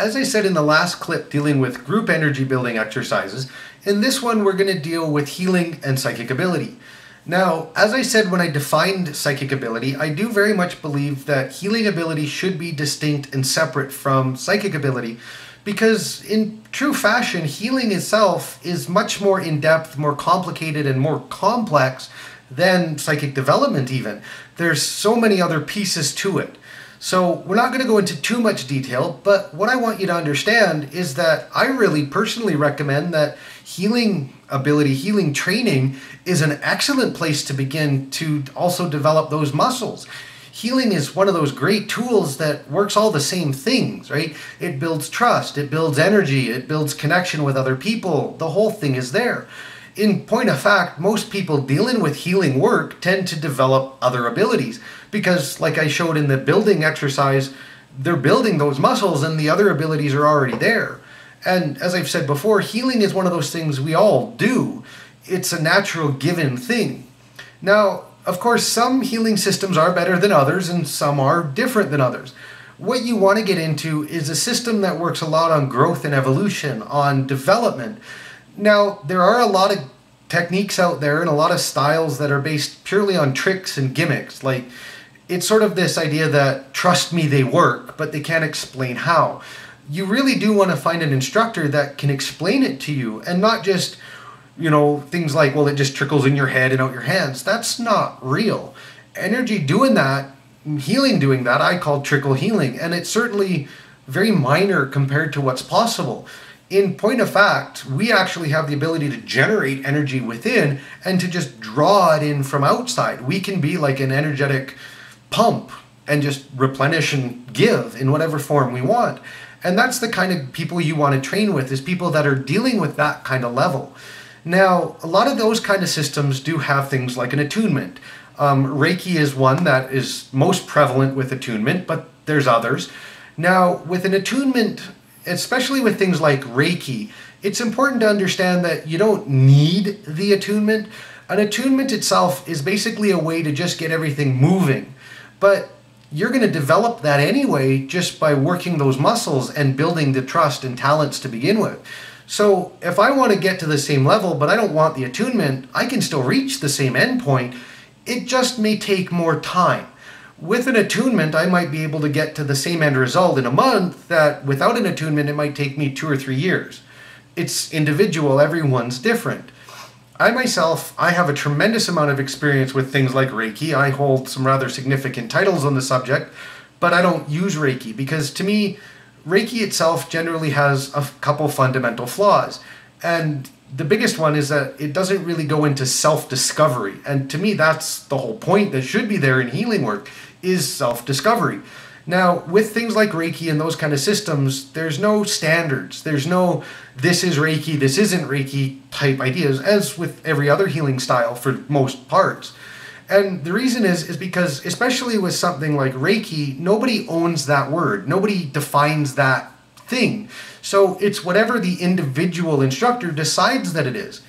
as I said in the last clip dealing with group energy building exercises, in this one we're going to deal with healing and psychic ability. Now, as I said when I defined psychic ability, I do very much believe that healing ability should be distinct and separate from psychic ability, because in true fashion, healing itself is much more in-depth, more complicated, and more complex than psychic development even. There's so many other pieces to it. So we're not going to go into too much detail, but what I want you to understand is that I really personally recommend that healing ability, healing training is an excellent place to begin to also develop those muscles. Healing is one of those great tools that works all the same things, right? It builds trust, it builds energy, it builds connection with other people. The whole thing is there. In point of fact, most people dealing with healing work tend to develop other abilities because, like I showed in the building exercise, they're building those muscles and the other abilities are already there. And as I've said before, healing is one of those things we all do. It's a natural given thing. Now, of course, some healing systems are better than others and some are different than others. What you want to get into is a system that works a lot on growth and evolution, on development. Now, there are a lot of techniques out there and a lot of styles that are based purely on tricks and gimmicks. Like, it's sort of this idea that, trust me, they work, but they can't explain how. You really do want to find an instructor that can explain it to you and not just, things like, well, it just trickles in your head and out your hands. That's not real. Energy doing that, healing doing that, I call trickle healing, and it's certainly very minor compared to what's possible. In point of fact, we actually have the ability to generate energy within and to just draw it in from outside. We can be like an energetic pump and just replenish and give in whatever form we want. And that's the kind of people you want to train with, is people that are dealing with that kind of level. Now, a lot of those kind of systems do have things like an attunement. Reiki is one that is most prevalent with attunement, but there's others. Now, with an attunement, especially with things like Reiki, it's important to understand that you don't need the attunement. An attunement itself is basically a way to just get everything moving. But you're going to develop that anyway just by working those muscles and building the trust and talents to begin with. So if I want to get to the same level, but I don't want the attunement, I can still reach the same endpoint. It just may take more time. With an attunement, I might be able to get to the same end result in a month that without an attunement, it might take me 2 or 3 years. It's individual, everyone's different. I myself, I have a tremendous amount of experience with things like Reiki. I hold some rather significant titles on the subject, but I don't use Reiki because to me, Reiki itself generally has a couple fundamental flaws. And the biggest one is that it doesn't really go into self-discovery. And to me, that's the whole point that should be there in healing work, is self-discovery. Now, with things like Reiki and those kind of systems, there's no standards. There's no, this is Reiki, this isn't Reiki type ideas, as with every other healing style for most parts. And the reason is because, especially with something like Reiki, nobody owns that word. Nobody defines that thing. So it's whatever the individual instructor decides that it is.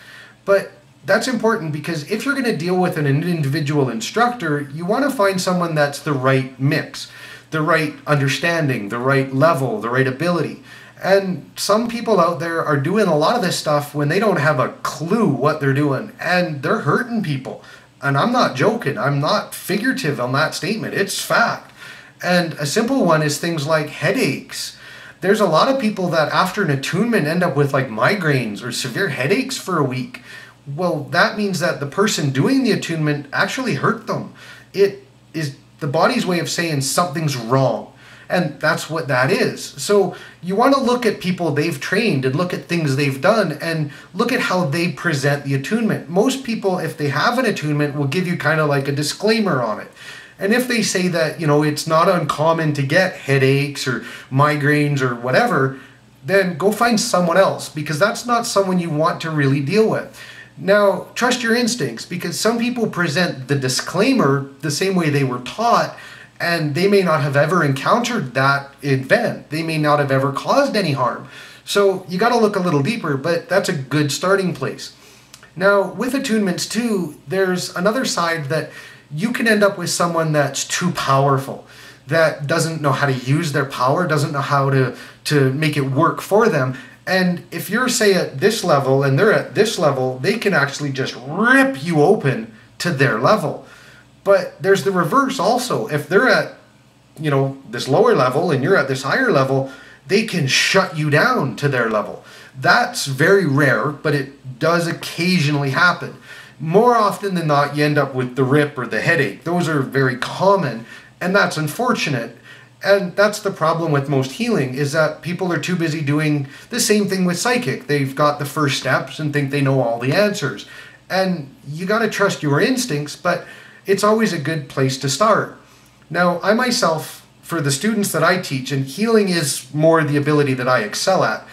But that's important because if you're going to deal with an individual instructor, you want to find someone that's the right mix, the right understanding, the right level, the right ability. And some people out there are doing a lot of this stuff when they don't have a clue what they're doing, and they're hurting people. And I'm not joking. I'm not figurative on that statement. It's fact. And a simple one is things like headaches. There's a lot of people that after an attunement end up with like migraines or severe headaches for a week. Well, that means that the person doing the attunement actually hurt them. It is the body's way of saying something's wrong. And that's what that is. So you want to look at people they've trained and look at things they've done and look at how they present the attunement. Most people, if they have an attunement, will give you kind of like a disclaimer on it. And if they say that, it's not uncommon to get headaches or migraines or whatever, then go find someone else, because that's not someone you want to really deal with. Now, trust your instincts, because some people present the disclaimer the same way they were taught, and they may not have ever encountered that event. They may not have ever caused any harm. So you got to look a little deeper, but that's a good starting place. Now, with attunements too, there's another side that you can end up with someone that's too powerful. that doesn't know how to use their power, doesn't know how to make it work for them. And if you're, say, at this level and they're at this level, they can actually just rip you open to their level. But there's the reverse also. If they're at, this lower level and you're at this higher level, they can shut you down to their level. That's very rare, but it does occasionally happen. More often than not, you end up with the rip or the headache. Those are very common, and that's unfortunate. And that's the problem with most healing, is that people are too busy doing the same thing with psychic. They've got the first steps and think they know all the answers. And you got to trust your instincts, but it's always a good place to start. Now, I myself, for the students that I teach, and healing is more the ability that I excel at.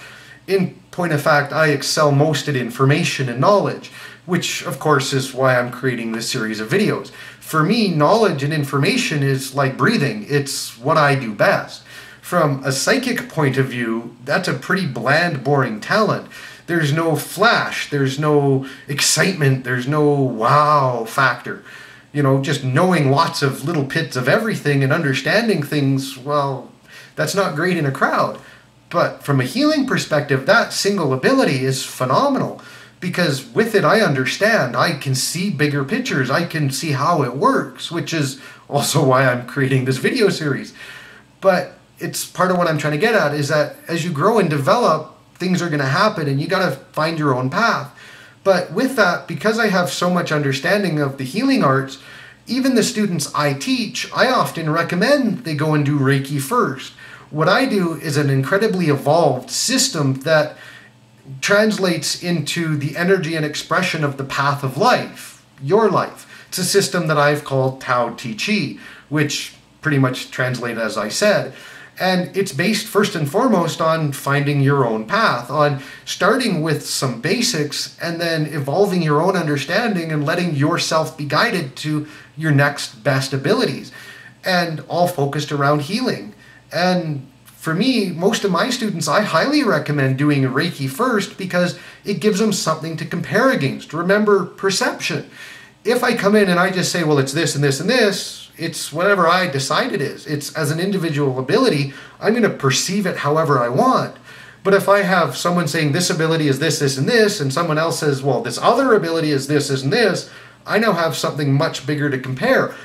In point of fact, I excel most at information and knowledge, which of course is why I'm creating this series of videos. For me, knowledge and information is like breathing. It's what I do best. From a psychic point of view, that's a pretty bland, boring talent. There's no flash, there's no excitement, there's no wow factor. Just knowing lots of little bits of everything and understanding things, well, that's not great in a crowd. But from a healing perspective, that single ability is phenomenal, because with it I understand, I can see bigger pictures, I can see how it works, which is also why I'm creating this video series. But it's part of what I'm trying to get at, is that as you grow and develop, things are going to happen and you got to find your own path. But with that, because I have so much understanding of the healing arts, even the students I teach, I often recommend they go and do Reiki first. What I do is an incredibly evolved system that translates into the energy and expression of the path of life, your life. It's a system that I've called Tao Te Chi, which pretty much translates as I said. And it's based first and foremost on finding your own path, on starting with some basics and then evolving your own understanding and letting yourself be guided to your next best abilities, and all focused around healing. And for me, most of my students, I highly recommend doing Reiki first, because it gives them something to compare against. Remember, perception. If I come in and I just say, well, it's this and this and this, it's whatever I decide it is. It's as an individual ability, I'm going to perceive it however I want. But if I have someone saying this ability is this, this, and this, and someone else says, well, this other ability is this, this, and this, I now have something much bigger to compare.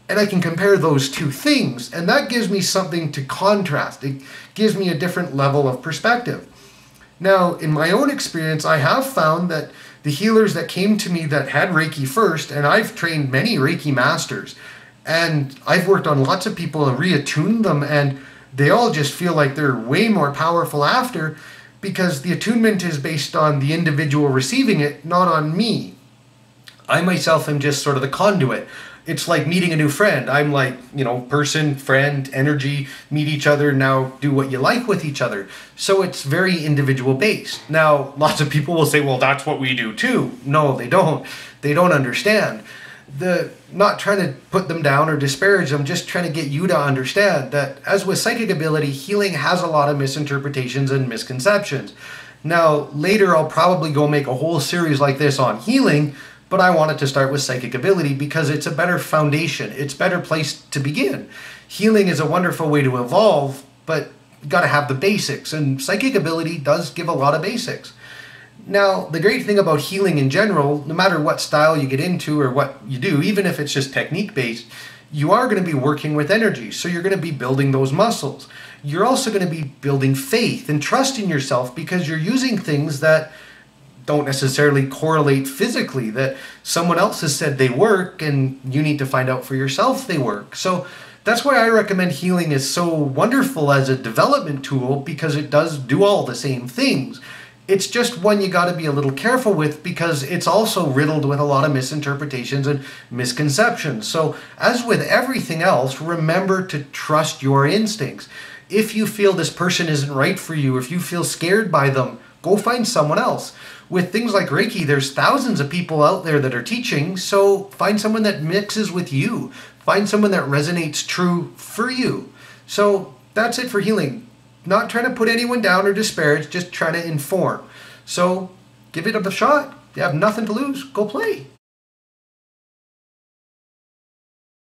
And I can compare those two things, and that gives me something to contrast. It gives me a different level of perspective. Now, in my own experience, I have found that the healers that came to me that had Reiki first, and I've trained many Reiki masters, and I've worked on lots of people and reattuned them, and they all just feel like they're way more powerful after, because the attunement is based on the individual receiving it, not on me. I myself am just sort of the conduit. It's like meeting a new friend. I'm like, person, friend, energy, meet each other, now do what you like with each other. So it's very individual based. Now, lots of people will say, well, that's what we do too. No, they don't. They don't understand. Not trying to put them down or disparage them, just trying to get you to understand that, as with psychic ability, healing has a lot of misinterpretations and misconceptions. Now, later I'll probably go make a whole series like this on healing, but I wanted to start with psychic ability because it's a better foundation. It's a better place to begin. Healing is a wonderful way to evolve, but you got to have the basics, and psychic ability does give a lot of basics. Now, the great thing about healing in general, no matter what style you get into or what you do, even if it's just technique-based, you are going to be working with energy, so you're going to be building those muscles. You're also going to be building faith and trust in yourself, because you're using things that don't necessarily correlate physically, that someone else has said they work and you need to find out for yourself they work. So that's why I recommend healing is so wonderful as a development tool, because it does do all the same things. It's just one you got to be a little careful with, because it's also riddled with a lot of misinterpretations and misconceptions. So as with everything else, remember to trust your instincts. If you feel this person isn't right for you, if you feel scared by them, go find someone else. With things like Reiki, there's thousands of people out there that are teaching, so find someone that mixes with you. Find someone that resonates true for you. So that's it for healing. Not trying to put anyone down or disparage, just trying to inform. So give it a shot. You have nothing to lose. Go play.